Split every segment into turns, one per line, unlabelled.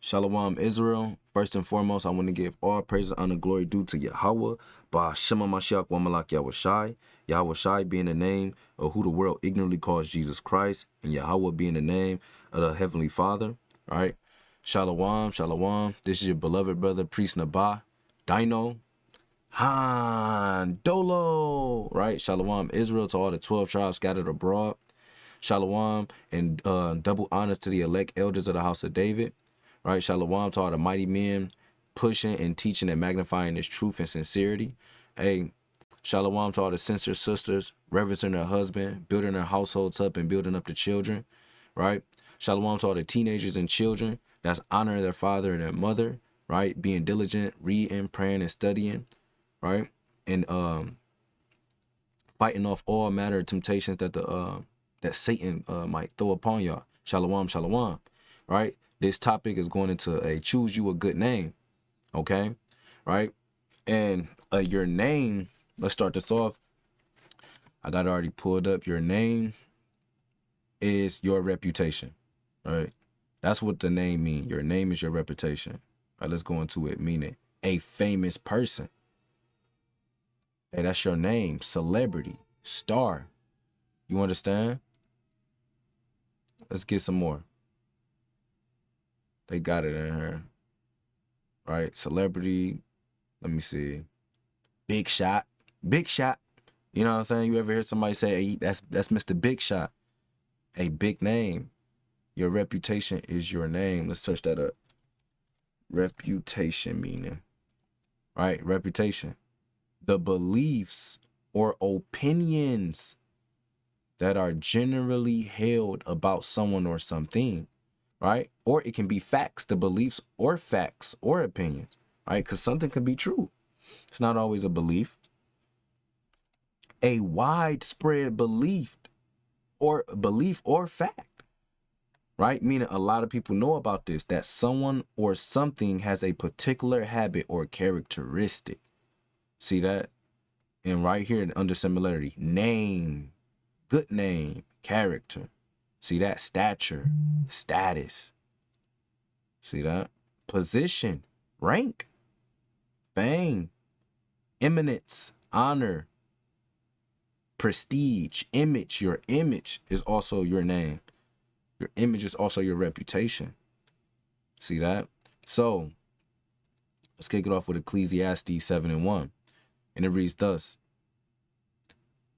Shalom Israel. First and foremost, I want to give all praises, honor, glory due to Yahweh, Ba'Shem Mashiach wa Malak Yahushai. Yahushai being the name of who the world ignorantly calls Jesus Christ, and Yahweh being the name of the Heavenly Father. All right. Shalom, shalom. This is your beloved brother, Priest Nabah, Dino, Han, Dolo. Right. Shalom Israel to all the 12 tribes scattered abroad. Shalom and double honors to the elect elders of the house of David. Right, shalom to all the mighty men pushing and teaching and magnifying His truth and sincerity. Hey, shalom to all the sincere sisters, reverencing their husband, building their households up and building up the children. Right, shalom to all the teenagers and children that's honoring their father and their mother. Right, being diligent, reading, praying, and studying. Right, and fighting off all manner of temptations that that Satan might throw upon y'all. Shalom, shalom. Right. This topic is going into a choose you a good name, okay? Right? And your name, let's start this off. I got it already pulled up. Your name is your reputation, right? That's what the name means. Your name is your reputation. All right, let's go into it, meaning a famous person. Hey, that's your name, celebrity, star. You understand? Let's get some more. They got it in here. Right? Celebrity. Let me see. Big shot. Big shot. You know what I'm saying? You ever hear somebody say, hey, that's Mr. Big Shot. A big name. Your reputation is your name. Let's search that up. Reputation meaning. Right? Reputation. The beliefs or opinions that are generally held about someone or something. Right? Or it can be facts, the beliefs or facts or opinions, right? Because something can be true. It's not always a belief. A widespread belief or fact, right? Meaning a lot of people know about this, that someone or something has a particular habit or characteristic. See that? And right here under similarity, name, good name, character. See that? Stature, status. See that? Position, rank, fame, eminence, honor, prestige, image. Your image is also your name. Your image is also your reputation. See that? So, let's kick it off with Ecclesiastes 7:1. And it reads thus.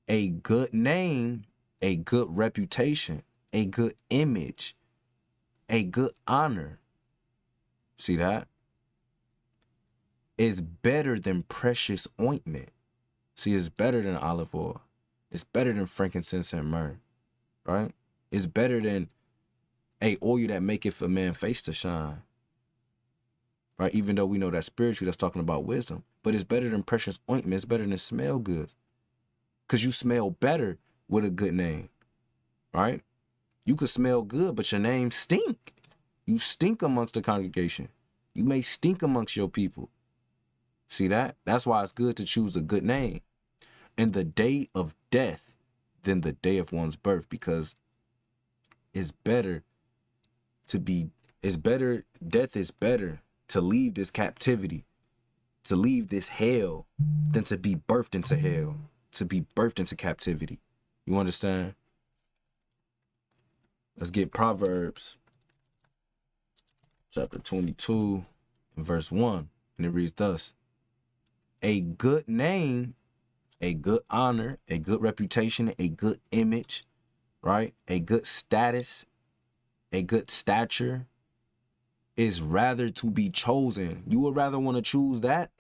A good name, a good reputation, a good image, a good honor, see that, is better than precious ointment. See, it's better than olive oil. It's better than frankincense and myrrh, right? It's better than a oil that maketh a man face to shine, right? Even though we know that spiritually, that's talking about wisdom. But it's better than precious ointment. It's better than smell goods. Because you smell better with a good name, right? You could smell good, but your name stink. You stink amongst the congregation. You may stink amongst your people. See that? That's why it's good to choose a good name. And the day of death than the day of one's birth, because it's better death is better to leave this captivity, to leave this hell, than to be birthed into hell, to be birthed into captivity. You understand? Let's get Proverbs chapter 22 and verse 1. And it reads thus. A good name, a good honor, a good reputation, a good image, right? A good status, a good stature is rather to be chosen. You would rather want to choose that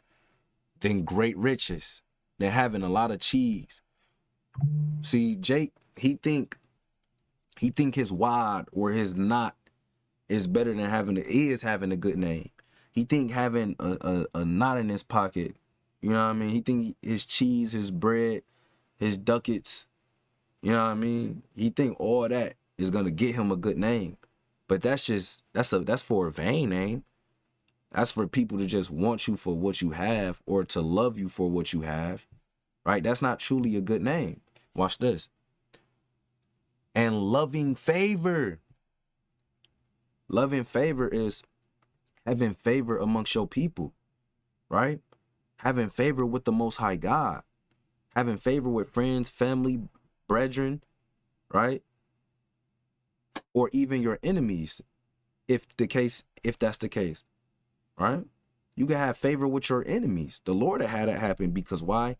than great riches, than having a lot of cheese. See, Jake, he think his wad or his knot is better than having a good name. He think having a knot in his pocket, you know what I mean? He think his cheese, his bread, his ducats, you know what I mean? He think all that is gonna get him a good name. But that's for a vain name. That's for people to just want you for what you have or to love you for what you have, right? That's not truly a good name. Watch this. And loving favor. Loving favor is having favor amongst your people, right? Having favor with the Most High God, having favor with friends, family, brethren, right? Or even your enemies, if that's the case, right? You can have favor with your enemies. The Lord had it happen because why?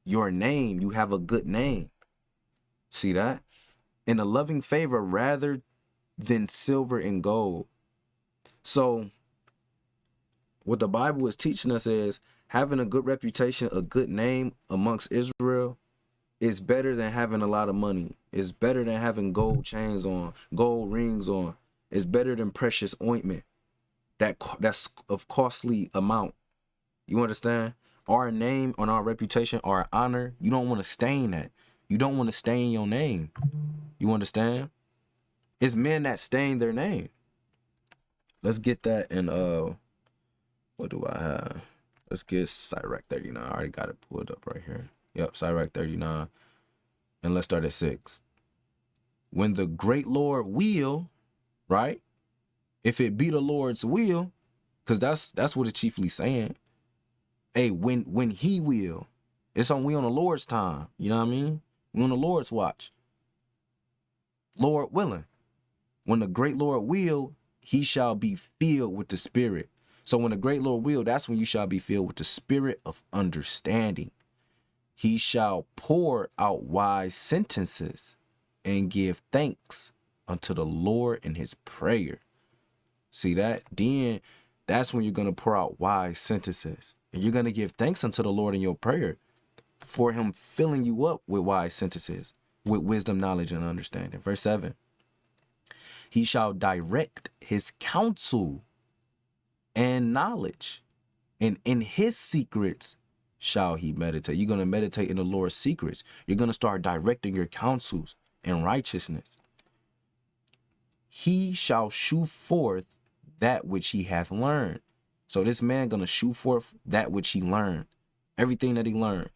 Your name, you have a good name. See that? In a loving favor rather than silver and gold. So what the Bible is teaching us is having a good reputation, a good name amongst Israel is better than having a lot of money. It's better than having gold chains on, gold rings on. It's better than precious ointment that's of costly amount. You understand? Our name and our reputation, our honor, you don't want to stain that. You don't want to stain your name. You understand? It's men that stain their name. Let's get that in what do I have? Let's get Sirach 39. I already got it pulled up right here. Yep, Sirach 39. And let's start at 6. When the great Lord will, right? If it be the Lord's will, because that's what it's chiefly saying. Hey, when he will, we on the Lord's time. You know what I mean? We on the Lord's watch. Lord willing. When the great Lord will, he shall be filled with the Spirit. So when the great Lord will, that's when you shall be filled with the spirit of understanding. He shall pour out wise sentences and give thanks unto the Lord in his prayer. See that? Then that's when you're going to pour out wise sentences. And you're going to give thanks unto the Lord in your prayer for him filling you up with wise sentences, with wisdom, knowledge, and understanding. Verse 7. He shall direct his counsel and knowledge, and in his secrets shall he meditate. You're going to meditate in the Lord's secrets. You're going to start directing your counsels in righteousness. He shall shew forth that which he hath learned. So this man going to shew forth that which he learned. Everything that he learned,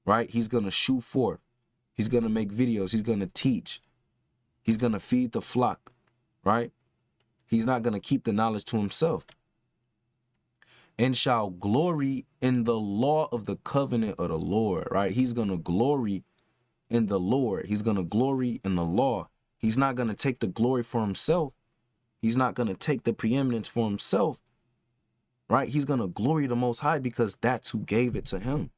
right? He's going to shew forth. He's going to make videos. He's going to teach. He's going to feed the flock, right? He's not going to keep the knowledge to himself. And shall glory in the law of the covenant of the Lord, right? He's going to glory in the Lord. He's going to glory in the law. He's not going to take the glory for himself. He's not going to take the preeminence for himself, right? He's going to glory the Most High because that's who gave it to him,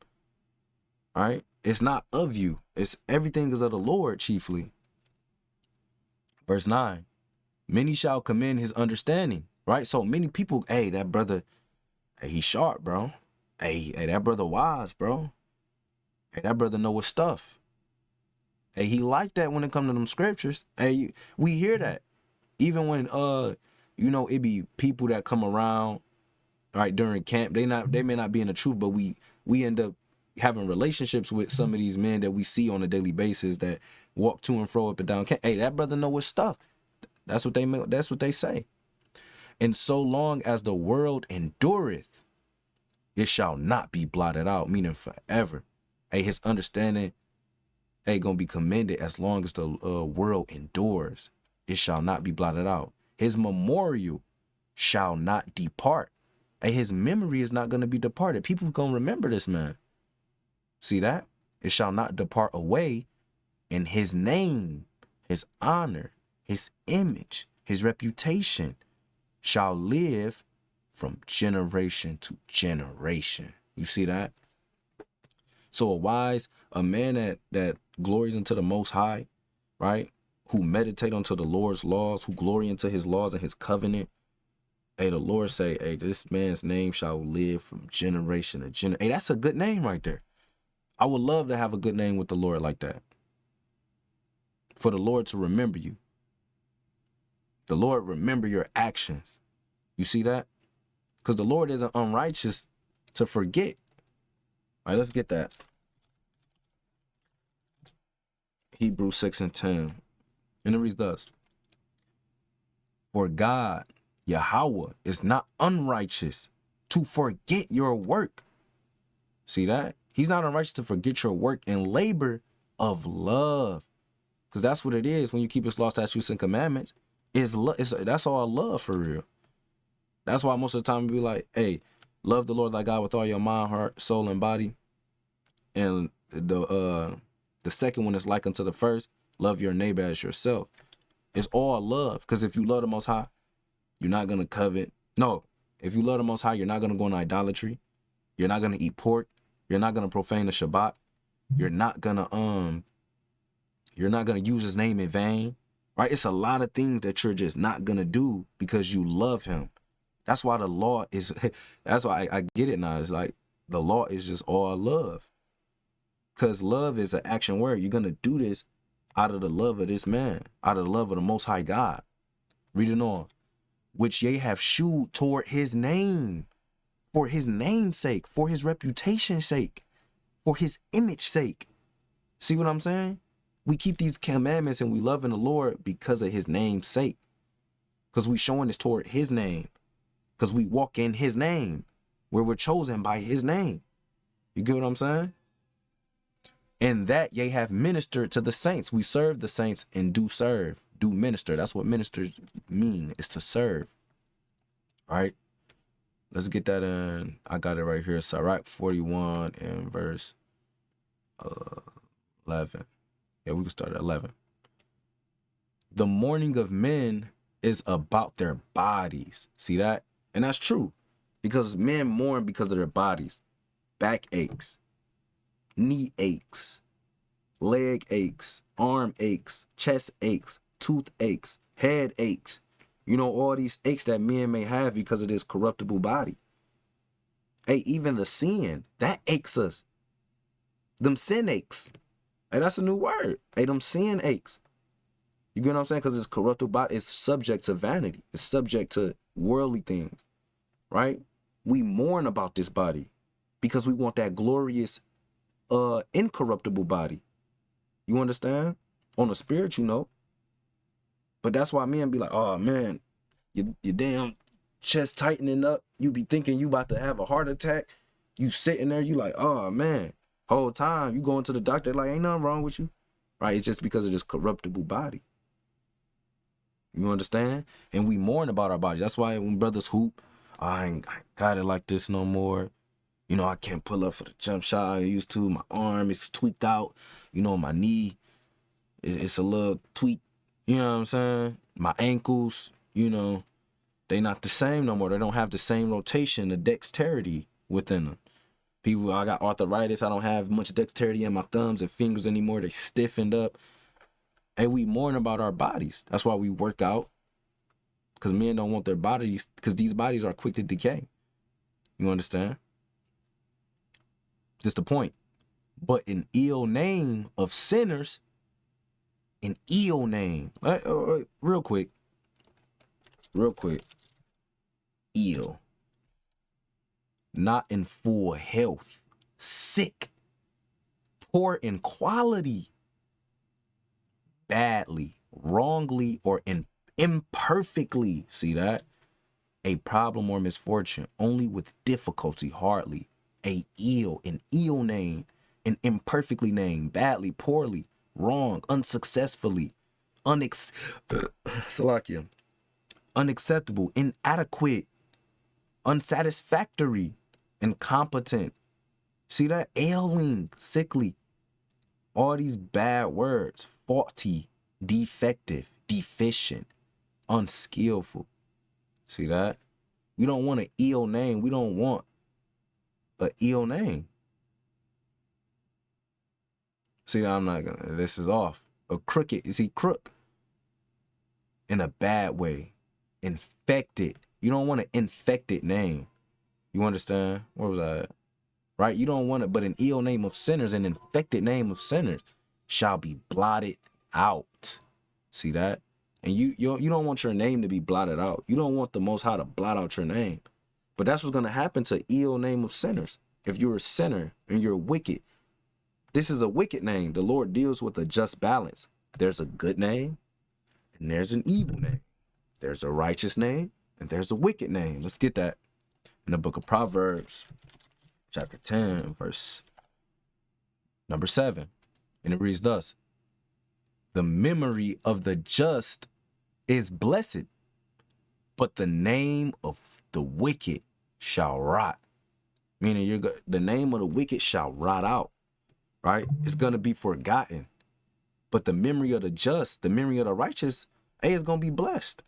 right? It's not of you. It's everything is of the Lord chiefly. Verse 9, many shall commend his understanding, right? So many people, hey, that brother, hey, he sharp, bro. Hey, that brother wise, bro. Hey, that brother know his stuff. Hey, he like that when it come to them scriptures. Hey, we hear that. Even when it be people that come around, right, during camp, they may not be in the truth, but we end up having relationships with some of these men that we see on a daily basis that walk to and fro up and down camp. Hey, that brother know his stuff. That's what they say. And so long as the world endureth, it shall not be blotted out, meaning forever. Hey, his understanding, hey, gonna be commended as long as the world endures. It shall not be blotted out. His memorial shall not depart. Hey, his memory is not gonna be departed. People gonna remember this man. See that? It shall not depart away, and his name, his honor, his image, his reputation shall live from generation to generation. You see that? So a man that glories into the Most High, right? Who meditate unto the Lord's laws, who glory into his laws and his covenant. Hey, the Lord say, hey, this man's name shall live from generation to generation. Hey, that's a good name right there. I would love to have a good name with the Lord like that. For the Lord to remember you. The Lord remember your actions. You see that? Because the Lord isn't unrighteous to forget. All right, let's get that. Hebrews 6:10. And it reads thus. For God, Yahweh, is not unrighteous to forget your work. See that? He's not unrighteous to forget your work and labor of love. Because that's what it is when you keep his law, statutes, and commandments. That's all love for real. That's why most of the time we be like, hey, love the Lord thy God with all your mind, heart, soul, and body. And the second one is like unto the first, love your neighbor as yourself. It's all love. Because if you love the Most High, you're not going to covet. No, if you love the Most High, you're not going to go into idolatry. You're not going to eat pork. You're not going to profane the Shabbat. You're not going to use his name in vain. Right? It's a lot of things that you're just not going to do because you love him. That's why the law is, that's why I get it now. It's like the law is just all love. Because love is an action word. You're going to do this out of the love of this man, out of the love of the Most High God. Reading on. Which ye have shewed toward his name, for his name's sake, for his reputation's sake, for his image sake. See what I'm saying? We keep these commandments and we love in the Lord because of his name's sake. Because we showing this toward his name. Because we walk in his name, where we're chosen by his name. You get what I'm saying? And that ye have ministered to the saints. We serve the saints and do serve, do minister. That's what ministers mean, is to serve. All right. Let's get that in. I got it right here. Sirach 41 and verse 11. Yeah, we can start at 11. The mourning of men is about their bodies. See that? And that's true. Because men mourn because of their bodies. Back aches. Knee aches, leg aches, arm aches, chest aches, tooth aches, head aches. You know, all these aches that men may have because of this corruptible body. Hey, even the sin, that aches us. Them sin aches. Hey, that's a new word. Hey, them sin aches. You get what I'm saying? Because it's corruptible body. It's subject to vanity. It's subject to worldly things, right? We mourn about this body because we want that glorious incorruptible body. You understand? On a spiritual note. But that's why men be like, oh man, your damn chest tightening up. You be thinking you about to have a heart attack. You sitting there, you like, oh man, whole time you going to the doctor like, ain't nothing wrong with you. Right? It's just because of this corruptible body. You understand? And we mourn about our body. That's why when brothers hoop, I ain't got it like this no more. You know, I can't pull up for the jump shot I used to. My arm is tweaked out. You know, my knee, it's a little tweaked. You know what I'm saying? My ankles, you know, they not the same no more. They don't have the same rotation, the dexterity within them. People, I got arthritis. I don't have much dexterity in my thumbs and fingers anymore. They stiffened up. And we mourn about our bodies. That's why we work out. Because men don't want their bodies, because these bodies are quick to decay. You understand? Just the point. But an ill name of sinners, an ill name. Real quick. Ill. Not in full health. Sick. Poor in quality. Badly. Wrongly or imperfectly. See that? A problem or misfortune. Only with difficulty. Hardly. An ill name, an imperfectly named, badly, poorly, wrong, unsuccessfully, unacceptable, inadequate, unsatisfactory, incompetent. See that? Ailing, sickly. All these bad words. Faulty, defective, deficient, unskillful. See that? We don't want an ill name. We don't want an ill name. See, I'm not gonna, this is off. A crooked, you see, crook. In a bad way. Infected. You don't want an infected name. You understand? Where was I at? Right? You don't want it, but an ill name of sinners, an infected name of sinners shall be blotted out. See that? And you don't want your name to be blotted out. You don't want the Most High to blot out your name. But that's what's going to happen to ill name of sinners. If you're a sinner and you're wicked, this is a wicked name. The Lord deals with a just balance. There's a good name and there's an evil name. There's a righteous name and there's a wicked name. Let's get that in the book of Proverbs, chapter 10, verse number 7. And it reads thus: the memory of the just is blessed, but the name of the wicked shall rot. Meaning the name of the wicked shall rot out, right? It's going to be forgotten. But the memory of the just, the memory of the righteous, hey, it's going to be blessed.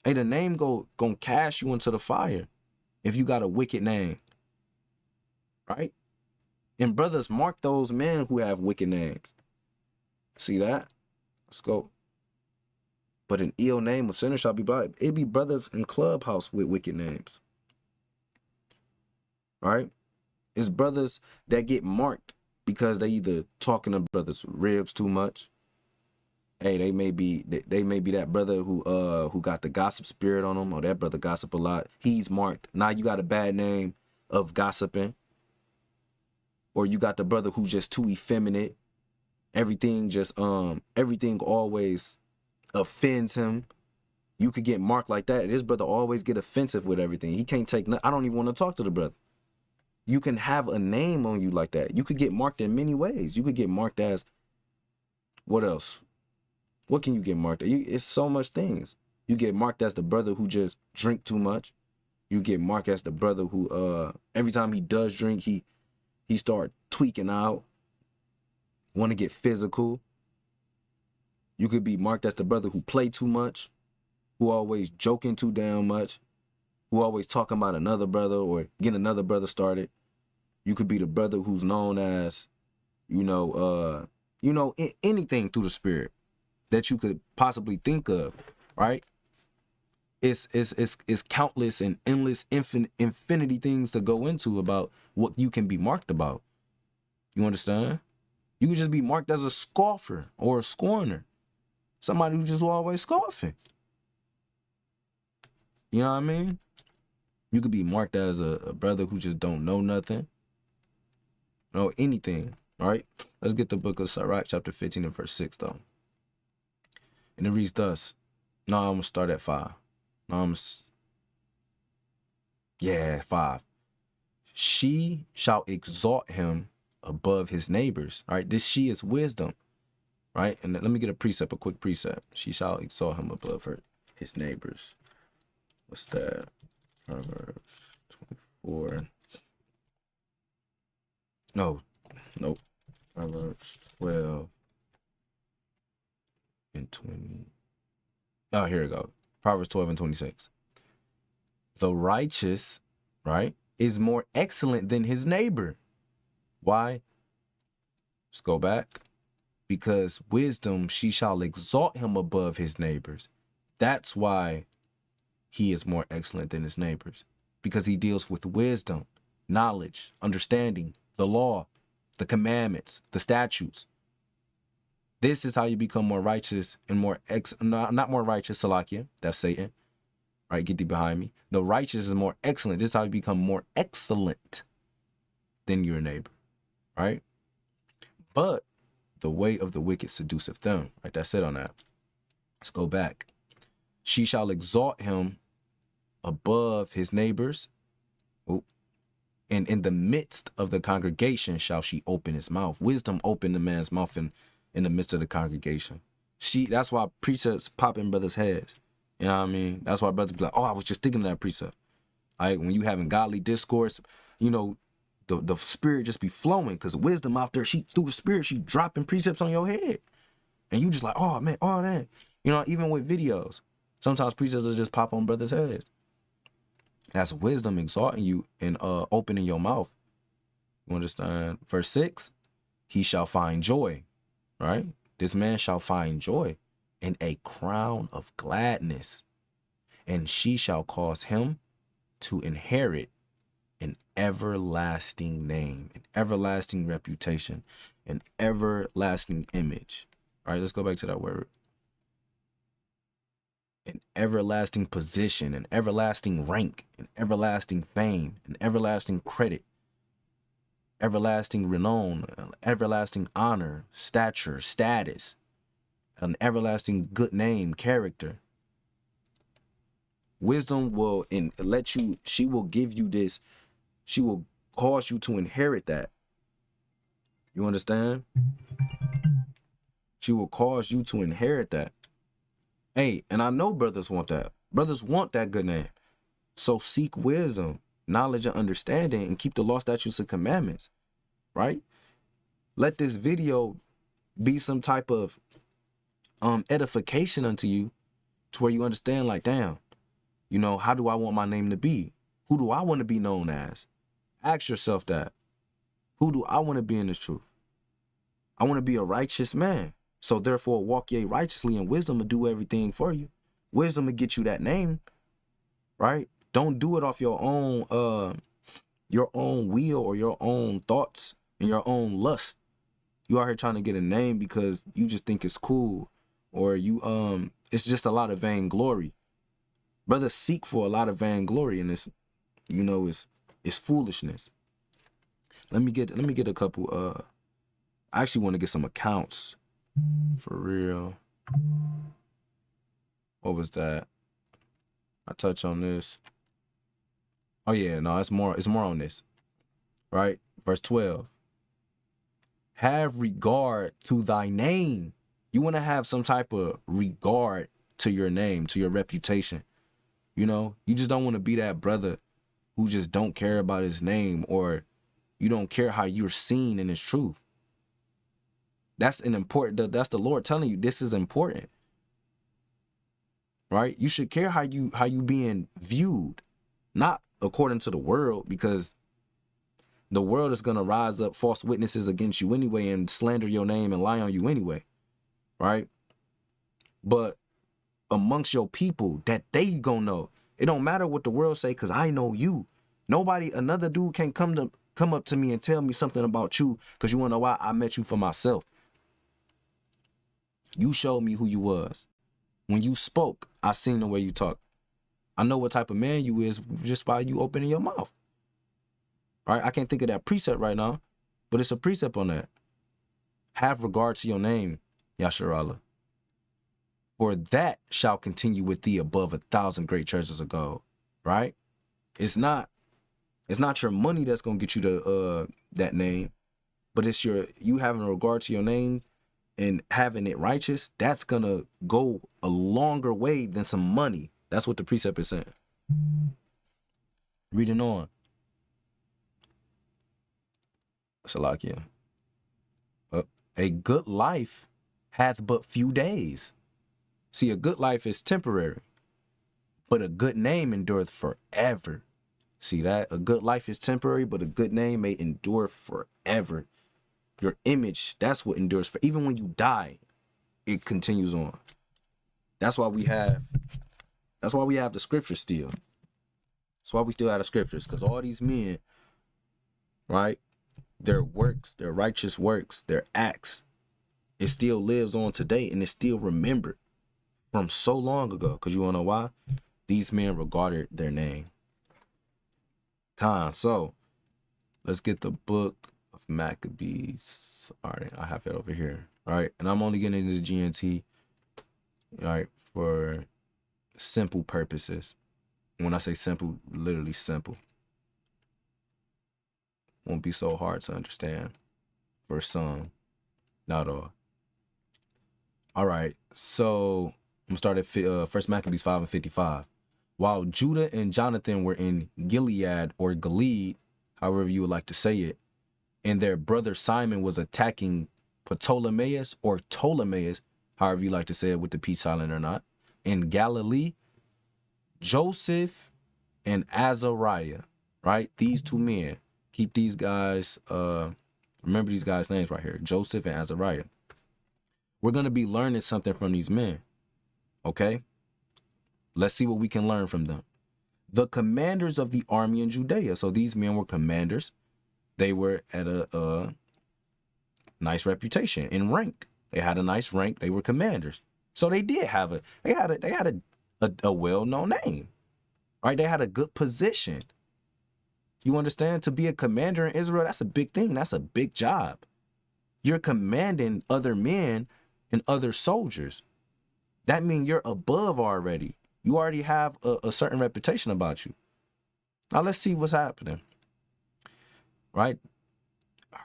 Hey, the name gonna cast you into the fire if you got a wicked name, right? And brothers, mark those men who have wicked names. See that? Let's go. But an ill name of sinners shall be blotted. It be brothers in Clubhouse with wicked names, right? It's brothers that get marked because they either talking to brothers' ribs too much. Hey, they may be that brother who got the gossip spirit on them, or that brother gossip a lot. He's marked. Now you got a bad name of gossiping. Or you got the brother who's just too effeminate. Everything always offends him. You could get marked like that. This brother always get offensive with everything. He can't take I don't even want to talk to the brother. You can have a name on you like that. You could get marked in many ways. You could get marked as, what else? What can you get marked as? It's so much things. You get marked as the brother who just drink too much. You get marked as the brother who every time he does drink, he start tweaking out, want to get physical. You could be marked as the brother who play too much, who always joking too damn much, who always talking about another brother or getting another brother started. You could be the brother who's known as, anything through the spirit that you could possibly think of, right? It's countless and endless infinity things to go into about what you can be marked about. You understand? You could just be marked as a scoffer or a scorner. Somebody who's just always scoffing. You know what I mean? You could be marked as a brother who just don't know nothing. Know anything. All right? Let's get the book of Sirach, chapter 15 and verse 6, though. And it reads thus. No, I'm going to start at 5. 5. She shall exalt him above his neighbors. All right? This she is wisdom. Right? And let me get a quick precept. She shall exalt him above his neighbors. What's that? Proverbs 24. Nope. Proverbs 12 and 20. Oh, here we go. Proverbs 12 and 26. The righteous, right, is more excellent than his neighbor. Why? Let's go back. Because wisdom, she shall exalt him above his neighbors. That's why he is more excellent than his neighbors. Because he deals with wisdom, knowledge, understanding, the law, the commandments, the statutes. This is how you become more righteous and not more righteous, Salakia. That's Satan. Right, get thee behind me. The righteous is more excellent. This is how you become more excellent than your neighbor. Right? But the way of the wicked seduceth them. Right, that's it on that. Let's go back. She shall exalt him above his neighbors. And in the midst of the congregation shall she open his mouth. Wisdom opened the man's mouth in the midst of the congregation. That's why precepts pop in brothers' heads. You know what I mean? That's why brothers be like, oh, I was just thinking of that precept. Like when you having godly discourse, the spirit just be flowing because wisdom out there, through the spirit, she dropping precepts on your head. And you just like, oh man, oh that. Even with videos, sometimes precepts will just pop on brothers' heads. That's wisdom exalting you and opening your mouth. You understand? Verse 6, he shall find joy, right? This man shall find joy and a crown of gladness, and she shall cause him to inherit an everlasting name, an everlasting reputation, an everlasting image. All right, let's go back to that word. An everlasting position, an everlasting rank, an everlasting fame, an everlasting credit, everlasting renown, everlasting honor, stature, status, an everlasting good name, character. Wisdom will she will give you this, she will cause you to inherit that. You understand? She will cause you to inherit that. Hey, and I know brothers want that. Brothers want that good name. So seek wisdom, knowledge, and understanding, and keep the law, statutes, and commandments, right? Let this video be some type of edification unto you, to where you understand, like, damn, you know, how do I want my name to be? Who do I want to be known as? Ask yourself that. Who do I want to be in this truth? I want to be a righteous man. So therefore, walk ye righteously, and wisdom will do everything for you. Wisdom will get you that name, right? Don't do it off your own will or your own thoughts and your own lust. You out here trying to get a name because you just think it's cool, or you it's just a lot of vainglory. Brothers seek for a lot of vainglory, and it's, you know, it's foolishness. Let me get a couple. I actually want to get some accounts for real. What was that? I touch on this. Oh yeah, no, it's more on this. Right? Verse 12. Have regard to thy name. You want to have some type of regard to your name, to your reputation. You know, you just don't want to be that brother who just don't care about his name, or you don't care how you're seen in his truth. That's the Lord telling you this is important. Right? You should care how you being viewed, not according to the world, because the world is going to rise up false witnesses against you anyway and slander your name and lie on you anyway. Right? But amongst your people, that they gonna know. It don't matter what the world say, because I know you. Another dude can't come up to me and tell me something about you, because you want to know why? I met you for myself. You showed me who you was. When you spoke, I seen the way you talk. I know what type of man you is just by you opening your mouth. Right? I can't think of that precept right now, but it's a precept on that. Have regard to your name, Yasharallah. For that shall continue with thee above 1,000 great treasures of gold. Right? It's not your money that's gonna get you to that name, but it's you having regard to your name and having it righteous. That's gonna go a longer way than some money. That's what the precept is saying. Reading on. Shalakia. A good life hath but few days. See, a good life is temporary, but a good name endureth forever. See that? A good life is temporary, but a good name may endure forever. Your image, that's what endures for. Even when you die, it continues on. That's why we have the scriptures still. That's why we still have the scriptures, because all these men, right, their works, their righteous works, their acts, it still lives on today, and it's still remembered from so long ago. Because you want to know why? These men regarded their name. So let's get the book of Maccabees. All right, I have it over here. All right, and I'm only getting into the GNT, all right, for simple purposes. When I say simple, literally simple. Won't be so hard to understand for some, not all. All right, so I'm gonna start at First Maccabees 5:55. While Judah and Jonathan were in Gilead, or Gilead, however you would like to say it, and their brother Simon was attacking Ptolemaeus, or Ptolemaeus, however you like to say it with the P silent or not, in Galilee, Joseph and Azariah, right? These two men, keep these guys, remember these guys' names right here, Joseph and Azariah. We're going to be learning something from these men, okay? Let's see what we can learn from them. The commanders of the army in Judea. So these men were commanders. They were at a nice reputation in rank. They had a nice rank. They were commanders. So they did have a well-known name, right? They had a good position. You understand? To be a commander in Israel, that's a big thing. That's a big job. You're commanding other men and other soldiers. That means you're above already. You already have a certain reputation about you. Now let's see what's happening. Right?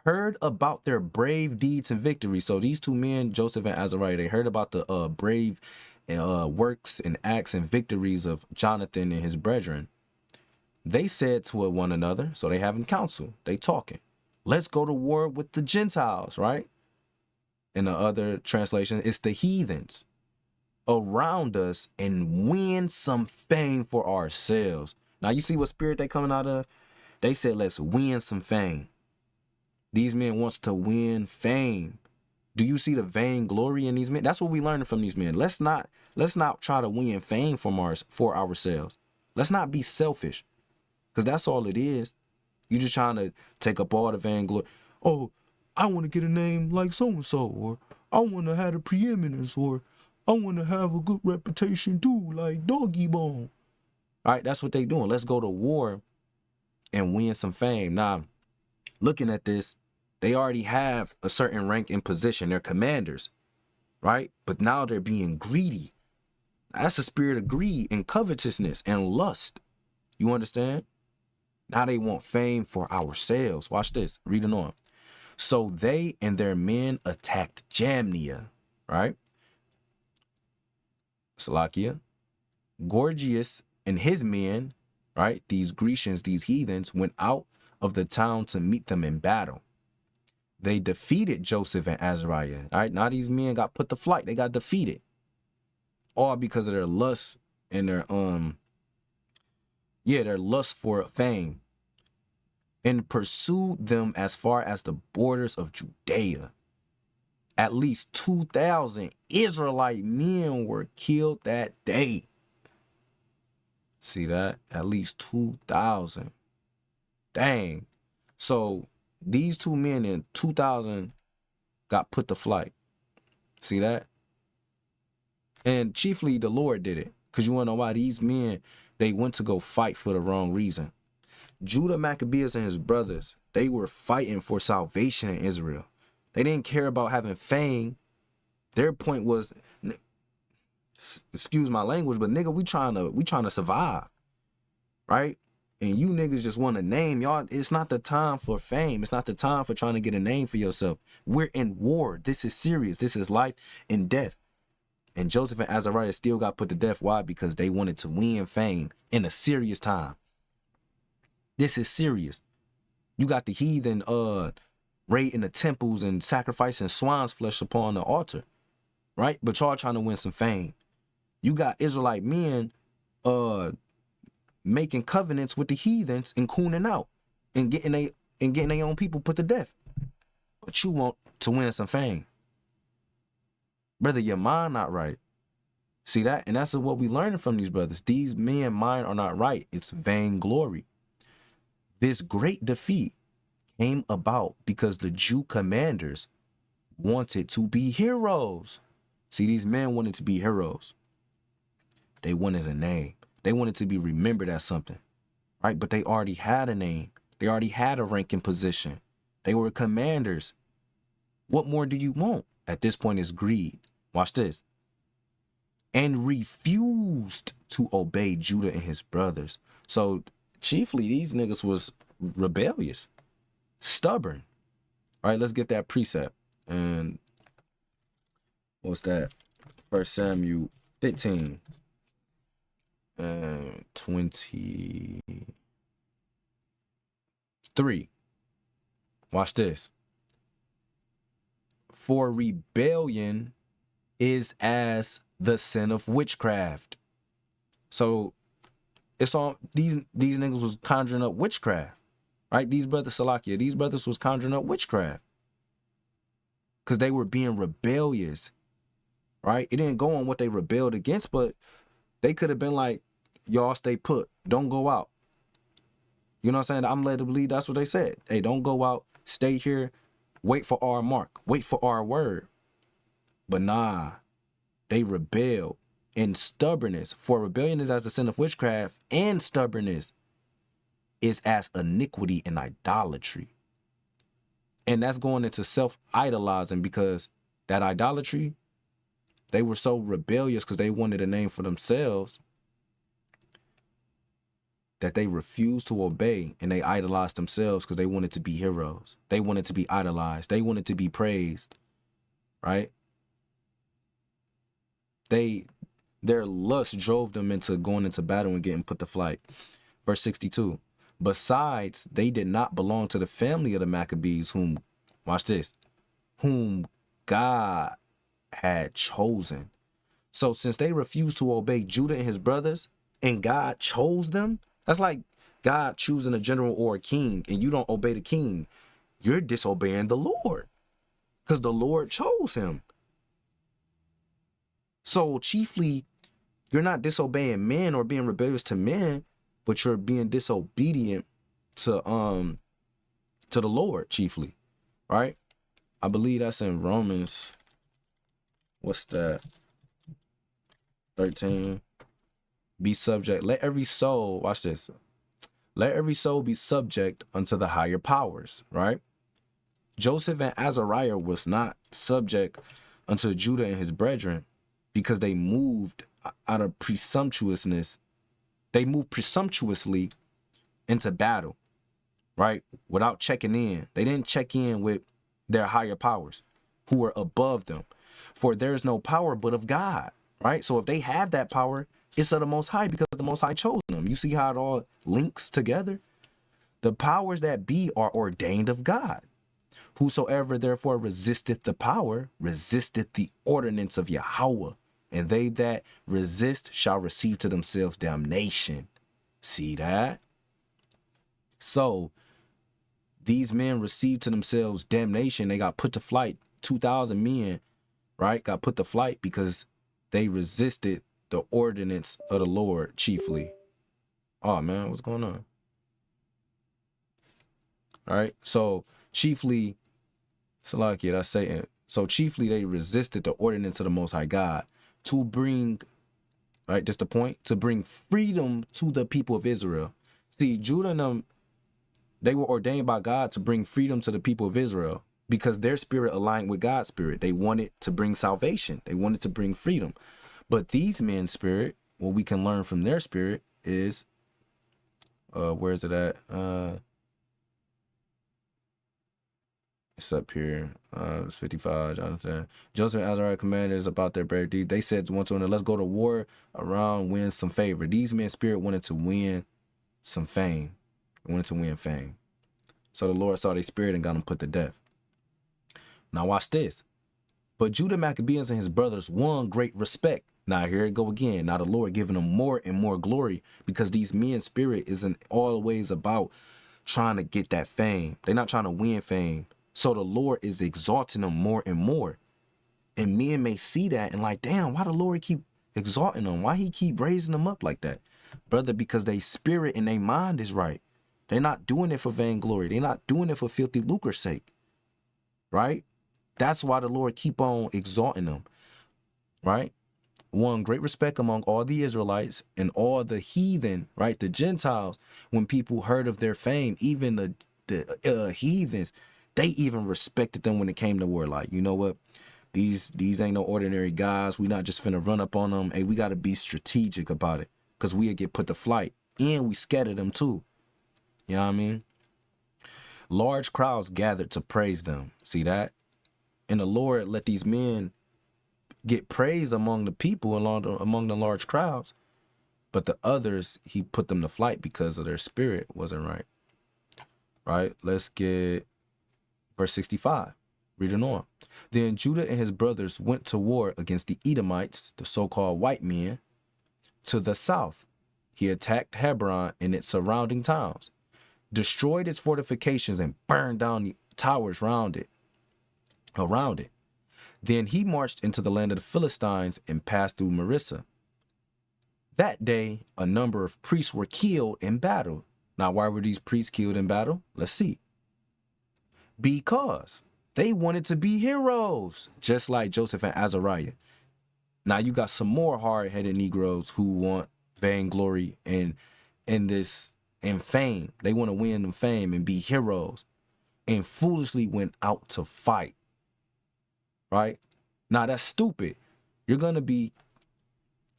Heard about their brave deeds and victory. So these two men, Joseph and Azariah, they heard about the brave works and acts and victories of Jonathan and his brethren, they said to one another, so they having counsel, they talking, let's go to war with the Gentiles, right? In the other translation, it's the heathens around us and win some fame for ourselves. Now you see what spirit they coming out of? They said, let's win some fame. These men wants to win fame. Do you see the vainglory in these men? That's what we learning from these men. Let's not try to win fame for ourselves. Let's not be selfish, because that's all it is. You just trying to take up all the vainglory. Oh, I want to get a name like so-and-so, or I want to have a preeminence, or I want to have a good reputation too, like Doggy Bone. All right, that's what they doing. Let's go to war and win some fame. Now, looking at this, they already have a certain rank and position. They're commanders, right? But now they're being greedy. That's a spirit of greed and covetousness and lust. You understand? Now they want fame for ourselves. Watch this. Reading on. So they and their men attacked Jamnia, right? Salakia. Gorgias and his men, right? These Grecians, these heathens, went out of the town to meet them in battle. They defeated Joseph and Azariah. All right, now these men got put to flight. They got defeated. All because of their lust and their their lust for fame. And pursued them as far as the borders of Judea. At least 2,000 Israelite men were killed that day. See that? At least 2,000. Dang. So these two men in 2,000 got put to flight. See that? And chiefly the Lord did it. Because you want to know why? These men, they went to go fight for the wrong reason. Judah Maccabeus and his brothers, they were fighting for salvation in Israel. They didn't care about having fame. Their point was, excuse my language, but nigga, we trying to survive, right? And you niggas just want a name, y'all. It's not the time for fame. It's not the time for trying to get a name for yourself. We're in war. This is serious. This is life and death. And Joseph and Azariah still got put to death. Why? Because they wanted to win fame in a serious time. This is serious. You got the heathen raiding the temples and sacrificing swine's flesh upon the altar, right? But y'all trying to win some fame. You got Israelite men making covenants with the heathens and cooning out and getting their own people put to death. But you want to win some fame. Brother, your mind not right. See that? And that's what we learning from these brothers. These men mind are not right. It's vainglory. This great defeat came about because the Jew commanders wanted to be heroes. See, these men wanted to be heroes. They wanted a name. They wanted to be remembered as something, right? But they already had a name. They already had a rank and position. They were commanders. What more do you want? At this point is greed. Watch this. And refused to obey Judah and his brothers. So chiefly, these niggas was rebellious, stubborn. All right, let's get that precept. And what's that? 1 Samuel 15 and 23. Watch this. For rebellion is as the sin of witchcraft. So it's all these niggas was conjuring up witchcraft, right? These brothers, Salakia, these brothers was conjuring up witchcraft because they were being rebellious, right? It didn't go on what they rebelled against, but they could have been like, y'all stay put, don't go out. You know what I'm saying? I'm led to believe that's what they said. Hey, don't go out, stay here, wait for our mark, wait for our word. But nah, they rebelled. In stubbornness, for rebellion is as the sin of witchcraft, and stubbornness is as iniquity and idolatry. And that's going into self-idolizing, because that idolatry, they were so rebellious because they wanted a name for themselves that they refused to obey, and they idolized themselves because they wanted to be heroes. They wanted to be idolized. They wanted to be praised, right? They Their lust drove them into going into battle and getting put to flight. Verse 62. Besides, they did not belong to the family of the Maccabees, whom, watch this, whom God had chosen. So since they refused to obey Judah and his brothers, and God chose them, that's like God choosing a general or a king, and you don't obey the king. You're disobeying the Lord, because the Lord chose him. So chiefly, you're not disobeying men or being rebellious to men, but you're being disobedient to the Lord chiefly, right? I believe that's in Romans. What's that? 13. Be subject. Let every soul, watch this. Let every soul be subject unto the higher powers, right? Joseph and Azariah was not subject unto Judah and his brethren because they moved out of presumptuousness. They moved presumptuously into battle, right? Without checking in. They didn't check in with their higher powers who were above them. For there is no power but of God, right? So if they have that power, it's of the Most High because the Most High chose them. You see how it all links together? The powers that be are ordained of God. Whosoever therefore resisteth the power, resisteth the ordinance of Yahweh, and they that resist shall receive to themselves damnation. See that? So these men received to themselves damnation. They got put to flight. 2,000 men, right, got put to flight because they resisted the ordinance of the Lord chiefly. Oh, man, what's going on? All right, so chiefly, Salakia, that's Satan. So chiefly they resisted the ordinance of the Most High God to bring, right, just the point, to bring freedom to the people of Israel. See, Judah and them, they were ordained by God to bring freedom to the people of Israel because their spirit aligned with God's spirit. They wanted to bring salvation. They wanted to bring freedom. But these men's spirit, what we can learn from their spirit is, where is it at? It's up here. It's 55, Jonathan. Joseph and Azariah commanders about their brave deeds. They said one to another, let's go to war around, win some favor. These men's spirit wanted to win some fame. They wanted to win fame. So the Lord saw their spirit and got them put to death. Now watch this. But Judah Maccabees and his brothers won great respect. Now here it go again. Now the Lord giving them more and more glory because these men's spirit isn't always about trying to get that fame. They're not trying to win fame. So the Lord is exalting them more and more. And men may see that and like, damn, why the Lord keep exalting them? Why he keep raising them up like that? Brother, because they spirit and their mind is right. They're not doing it for vainglory. They're not doing it for filthy lucre's sake. Right? That's why the Lord keep on exalting them. Right? Won great respect among all the Israelites and all the heathen, right? The Gentiles, when people heard of their fame, even the heathens, they even respected them when it came to war. Like, you know what? These ain't no ordinary guys. We not just finna run up on them. Hey, we got to be strategic about it because we'll get put to flight. And we scattered them too. You know what I mean? Large crowds gathered to praise them. See that? And the Lord let these men get praise among the people, among the large crowds. But the others, he put them to flight because of their spirit wasn't right. Right? Let's get verse 65. Reading on. Then Judah and his brothers went to war against the Edomites, the so-called white men, to the south. He attacked Hebron and its surrounding towns, destroyed its fortifications, and burned down the towers around it. Then he marched into the land of the Philistines and passed through Marissa. That day, a number of priests were killed in battle. Now, why were these priests killed in battle? Let's see. Because they wanted to be heroes, just like Joseph and Azariah. Now, you got some more hard-headed Negroes who want vainglory and fame. They want to win them fame and be heroes, and foolishly went out to fight. Right? Now, that's stupid. You're going to be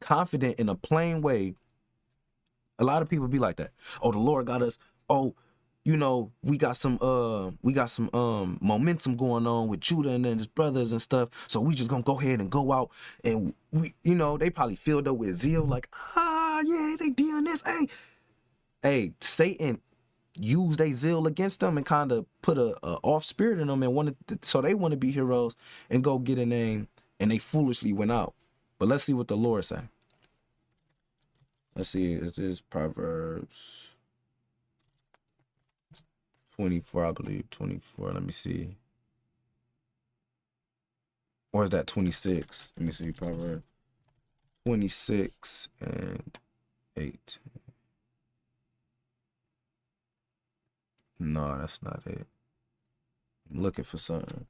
confident in a plain way. A lot of people be like that. Oh, the Lord got us. Oh, you know, we got some momentum going on with Judah and then his brothers and stuff. So we just gonna go ahead and go out and we, you know, they probably filled up with zeal, like, yeah, they doing this. Hey, Satan used their zeal against them and kind of put a off spirit in them and so they want to be heroes and go get a name, and they foolishly went out. But let's see what the Lord say. Let's see, is this Proverbs 24, I believe, 24, let me see. Or is that 26? Let me see, Proverbs 26 and 8. No, that's not it. I'm looking for something.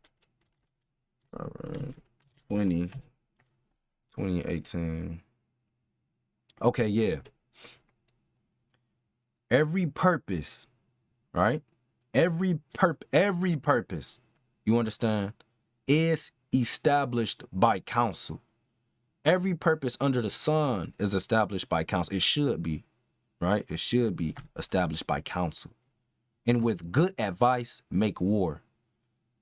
Proverbs 2018. Okay, yeah. Every purpose, right? Every purpose, you understand, is established by counsel. Every purpose under the sun is established by counsel. It should be, right? It should be established by counsel. And with good advice, make war.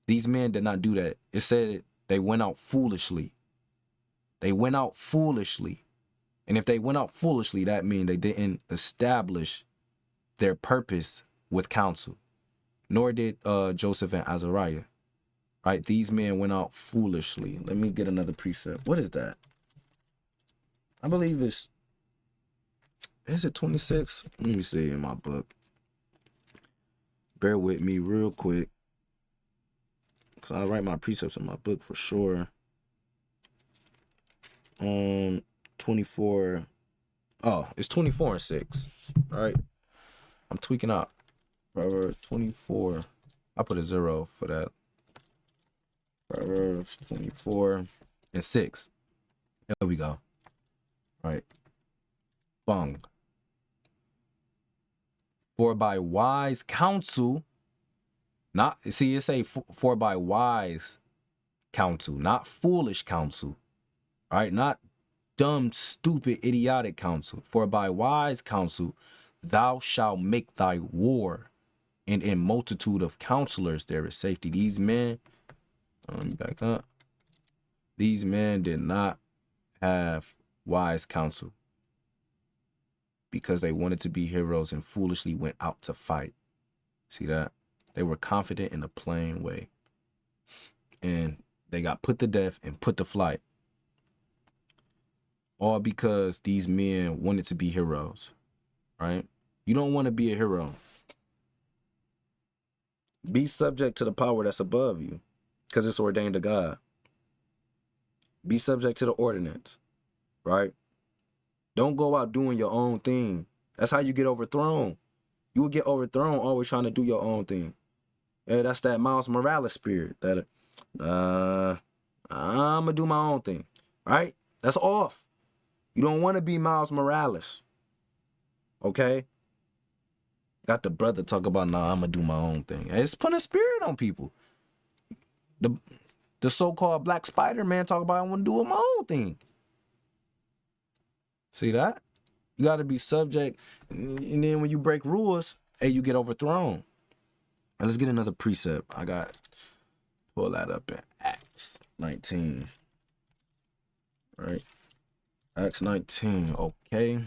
These men did not do that. It said they went out foolishly. They went out foolishly. And if they went out foolishly, that means they didn't establish their purpose with counsel. Nor did Joseph and Azariah. Right? These men went out foolishly. Let me get another precept. What is that? I believe is it 26? Let me see in my book. Bear with me real quick, because I write my precepts in my book for sure. 24. Oh, it's 24 and 6. All right. I'm tweaking out. Proverbs 24. I put a 0 for that. Proverbs 24 and 6. There we go. All right. Bung. For by wise counsel, not, see, it say for by wise counsel, not foolish counsel, right? Not dumb, stupid, idiotic counsel. For by wise counsel, thou shalt make thy war, and in multitude of counselors there is safety. These men, let me back up. These men did not have wise counsel, because they wanted to be heroes and foolishly went out to fight. See that? They were confident in a plain way. And they got put to death and put to flight. All because these men wanted to be heroes, right? You don't want to be a hero. Be subject to the power that's above you, because it's ordained to God. Be subject to the ordinance, right? Don't go out doing your own thing. That's how you get overthrown. You will get overthrown always trying to do your own thing. Yeah, that's that Miles Morales spirit. That I'm gonna do my own thing, right? That's off. You don't want to be Miles Morales. Okay? Got the brother talk about, nah, I'm gonna do my own thing. It's putting a spirit on people. The so-called Black Spider-Man talk about, I want to do my own thing. See that? You got to be subject. And then when you break rules, hey, you get overthrown. And let's get another precept. I got, pull that up in Acts 19. Right? Acts 19. Okay.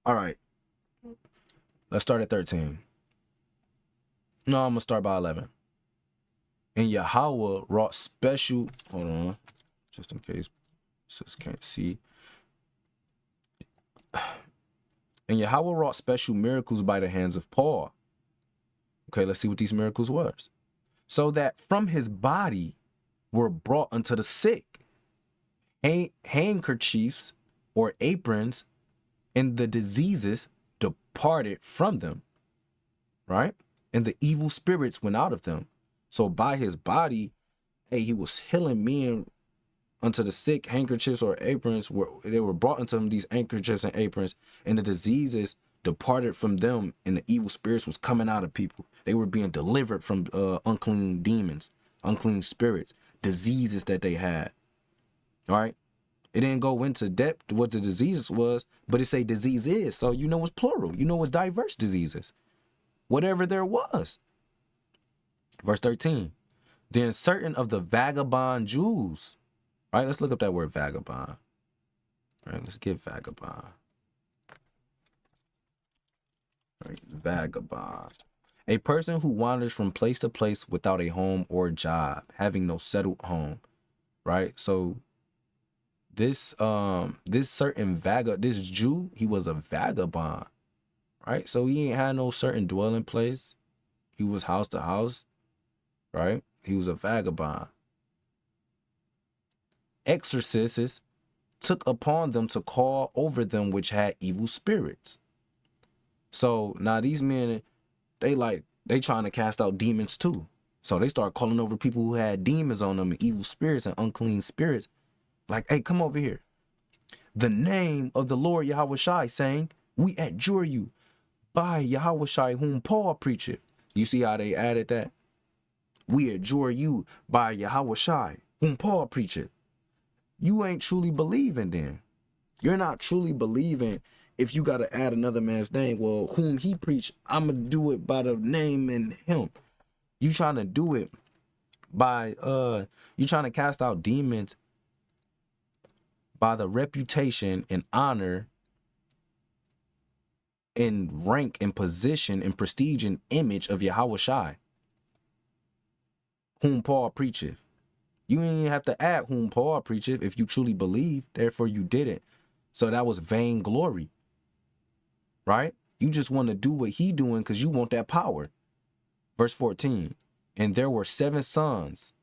All right. Let's start at 13. No, I'm going to start by 11. And Yahweh wrought special, hold on, just in case sis can't see. And Yahweh wrought special miracles by the hands of Paul. Okay, let's see what these miracles was. So that from his body were brought unto the sick handkerchiefs or aprons, and the diseases departed from them, right? And the evil spirits went out of them. So by his body, hey, he was healing men unto the sick. Handkerchiefs or aprons they were brought unto him, these handkerchiefs and aprons, and the diseases departed from them, and the evil spirits was coming out of people. They were being delivered from unclean demons, unclean spirits, diseases that they had. All right. It didn't go into depth what the diseases was, but it say disease is. So you know it's plural. You know it's diverse diseases. whatever there was. Verse 13. Then certain of the vagabond Jews, right? Let's look up that word vagabond. Right, let's get vagabond. Right, vagabond. A person who wanders from place to place without a home or job, having no settled home. Right? So this this Jew, he was a vagabond. Right? So he ain't had no certain dwelling place. He was house to house. Right? He was a vagabond. Exorcists took upon them to call over them which had evil spirits. So now these men, they trying to cast out demons too. So they start calling over people who had demons on them and evil spirits and unclean spirits. Like, hey, come over here. The name of the Lord Yahushai, saying, we adjure you by Yahushai whom Paul preacheth. You see how they added that? We adjure you by Yahushai whom Paul preacheth. You ain't truly believing then. You're not truly believing if you got to add another man's name. Well, whom he preached, I'm going to do it by the name and him. You trying to do it by, you trying to cast out demons by the reputation and honor and rank and position and prestige and image of Yahushai, whom Paul preacheth. You ain't even have to add whom Paul preacheth if you truly believe, therefore you didn't. So that was vainglory, right? You just want to do what he doing because you want that power. Verse 14, and there were 7 sons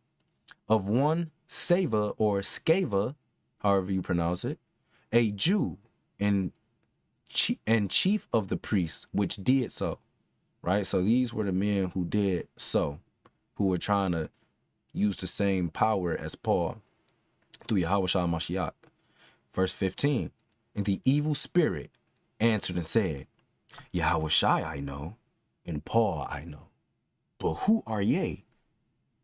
of one Sceva or Sceva, however you pronounce it, a Jew and chief of the priests, which did so, right? So these were the men who did so, who were trying to use the same power as Paul through Yahushua Mashiach. Verse 15, and the evil spirit answered and said, Yahushai I know, and Paul I know, but who are ye?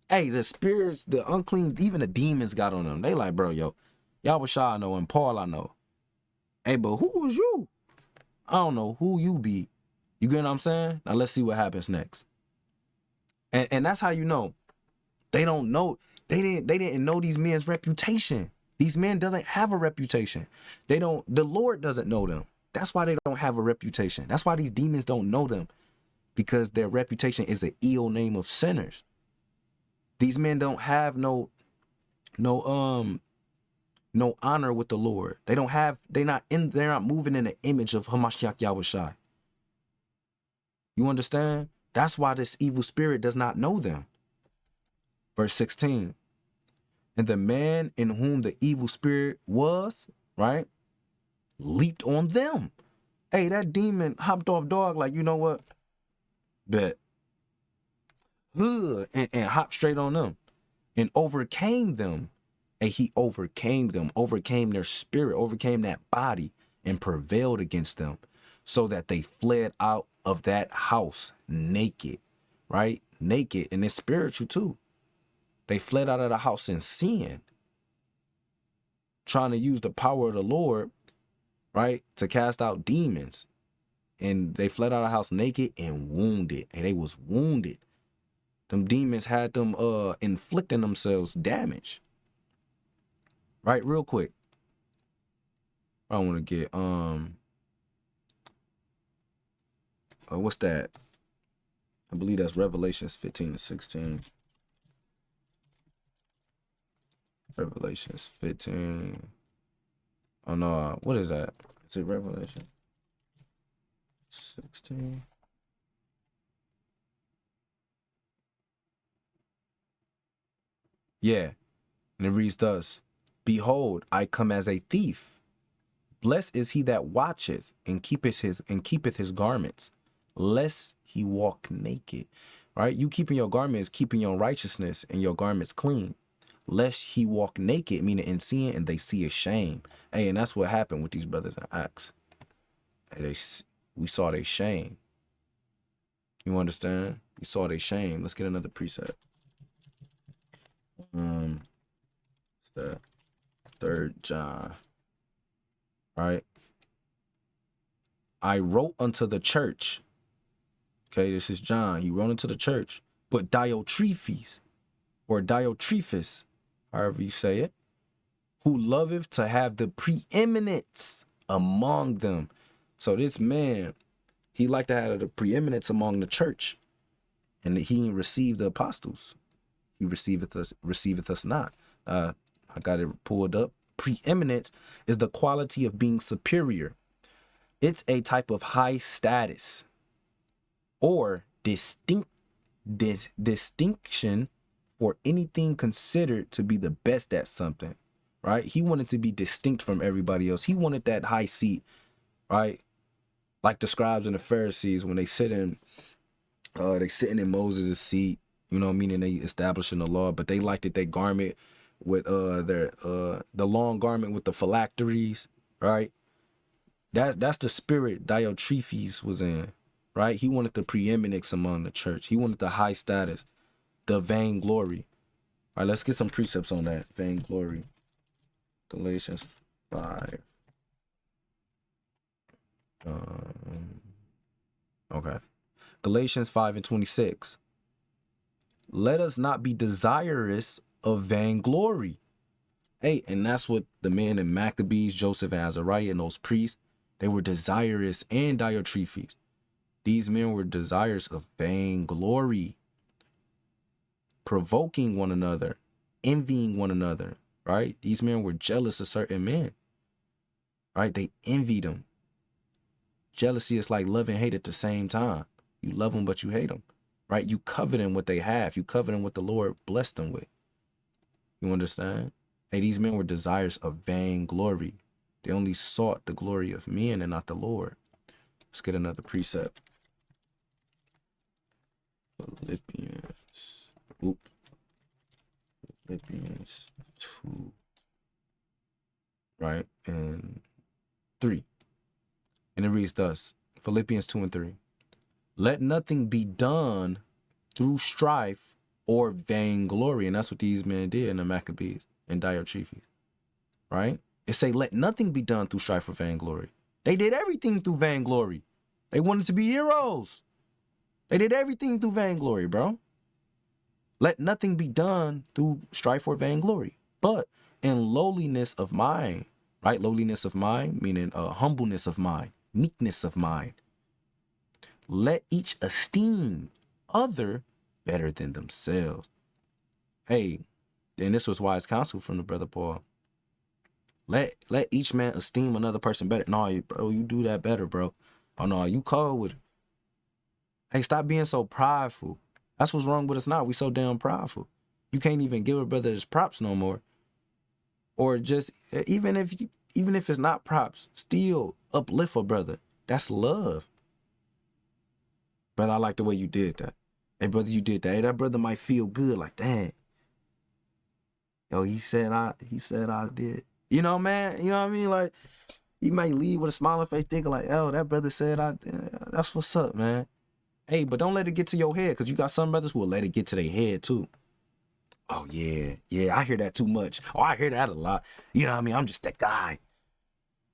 Hey, the spirits, the unclean, even the demons got on them. They like, bro, yo, Yahushai I know, and Paul I know. Hey, but who is you? I don't know who you be. You get what I'm saying? Now let's see what happens next. And that's how you know. They don't know. They didn't know these men's reputation. These men doesn't have a reputation. The Lord doesn't know them. That's why they don't have a reputation. That's why these demons don't know them, because their reputation is an ill name of sinners. These men don't have no honor with the Lord. They're not moving in the image of Hamashiach Yahushai. You understand? That's why this evil spirit does not know them. Verse 16. And the man in whom the evil spirit was, right, leaped on them. Hey, that demon hopped off dog like, you know what? Bet. And hopped straight on them and overcame them. And he overcame them, overcame their spirit, overcame that body and prevailed against them, so that they fled out of that house naked, right? Naked, and it's spiritual too. They fled out of the house in sin, trying to use the power of the Lord, right, to cast out demons. And they fled out of the house naked and wounded. And they was wounded. Them demons had them inflicting themselves damage. Right, real quick. I want to get what's that? I believe that's Revelations 15-16. Revelations 15. Oh no, what is that? Is it Revelation 16? Yeah. And it reads thus: Behold, I come as a thief. Blessed is he that watcheth and keepeth his garments, lest he walk naked. Right? You keeping your garments, keeping your righteousness and your garments clean, lest he walk naked, meaning in sin, and they see a shame. Hey, and that's what happened with these brothers in Acts. Hey, we saw their shame. You understand? We saw their shame. Let's get another precept. It's the 3rd John. Right? I wrote unto the church. Okay, this is John. He wrote into the church. But Diotrephes, or Diotrephes, however you say it, who loveth to have the preeminence among them. So this man, he liked to have the preeminence among the church. And he received the apostles. He receiveth us not. I got it pulled up. Preeminence is the quality of being superior. It's a type of high status or distinction for anything considered to be the best at something, right? He wanted to be distinct from everybody else. He wanted that high seat, right? Like the scribes and the Pharisees, when they sitting in Moses' seat, you know, meaning they establishing the law, but they liked it, their garment with the long garment with the phylacteries, right? That's the spirit Diotrephes was in, right? He wanted the preeminence among the church. He wanted the high status, the vainglory. All right, let's get some precepts on that. Vainglory. Galatians 5. Okay. Galatians 5:26. Let us not be desirous of vainglory. Hey, and that's what the men in Maccabees, Joseph and Azariah, and those priests, they were desirous, and Diotrephes. These men were desirous of vainglory, provoking one another, envying one another, right? These men were jealous of certain men, right? They envied them. Jealousy is like love and hate at the same time. You love them, but you hate them, right? You coveting what they have. You coveting what the Lord blessed them with. You understand? Hey, these men were desirous of vainglory. They only sought the glory of men and not the Lord. Let's get another precept. Philippians 2, right? And 3. And it reads thus, Philippians 2 and 3. Let nothing be done through strife or vainglory. And that's what these men did in the Maccabees and Diotrephes, right? It say, let nothing be done through strife or vainglory. They did everything through vainglory. They wanted to be heroes. They did everything through vainglory, bro. Let nothing be done through strife or vainglory, but in lowliness of mind, right? Lowliness of mind, meaning humbleness of mind, meekness of mind. Let each esteem other better than themselves. Hey, and this was wise counsel from the brother Paul. Let each man esteem another person better. No, bro, you do that better, bro. Oh no, you cold with it. Hey, stop being so prideful. That's what's wrong with us now. We so damn prideful. You can't even give a brother his props no more. Or just even if it's not props, still uplift a brother. That's love. Brother, I like the way you did that. Hey, brother, you did that. Hey, that brother might feel good, like, dang. Yo, he said I did. You know, man, you know what I mean? Like, he might leave with a smiling face thinking like, oh, that brother said I did. That's what's up, man. Hey, but don't let it get to your head, because you got some brothers who will let it get to their head too. Oh, yeah, I hear that too much. Oh, I hear that a lot. You know what I mean? I'm just that guy.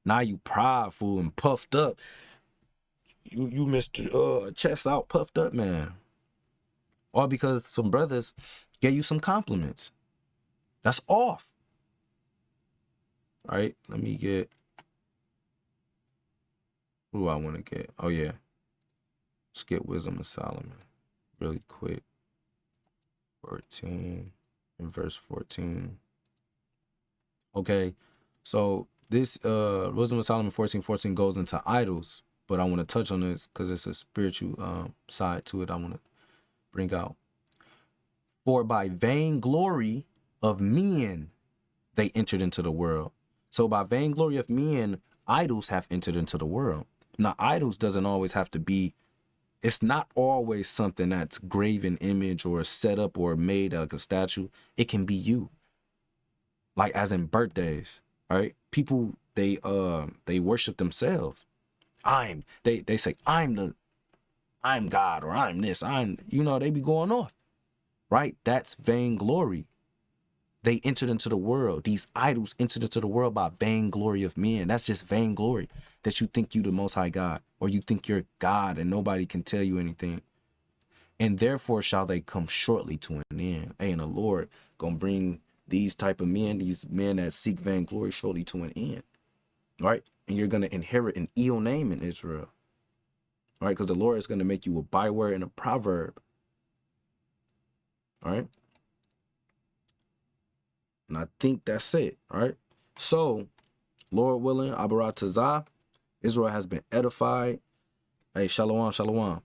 Now you prideful and puffed up. You Mr. Chest out, puffed up, man. All because some brothers gave you some compliments. That's off. All right, let me get... Who do I want to get? Oh, yeah. Let's get Wisdom of Solomon really quick. 14 and verse 14. Okay, so this Wisdom of Solomon 14:14 goes into idols, but I want to touch on this because it's a spiritual side to it I want to bring out. For by vainglory of men they entered into the world. So by vainglory of men, idols have entered into the world. Now, idols doesn't always have to be, it's not always something that's graven image or set up or made like a statue. It can be you. Like as in birthdays, right? People, they worship themselves. They say, I'm God, or I'm this, they be going off, right? That's vainglory. They entered into the world. These idols entered into the world by vainglory of men. That's just vainglory, that you think you the Most High God, or you think you're God and nobody can tell you anything. and therefore shall they come shortly to an end. Hey, and the Lord gonna bring these type of men, these men that seek vainglory, shortly to an end, right? And you're gonna inherit an ill name in Israel, right? Because the Lord is gonna make you a byword and a proverb, all right? And I think that's it, all right? So, Lord willing, Abarat Tazah, Israel has been edified. Hey, shalom, shalom.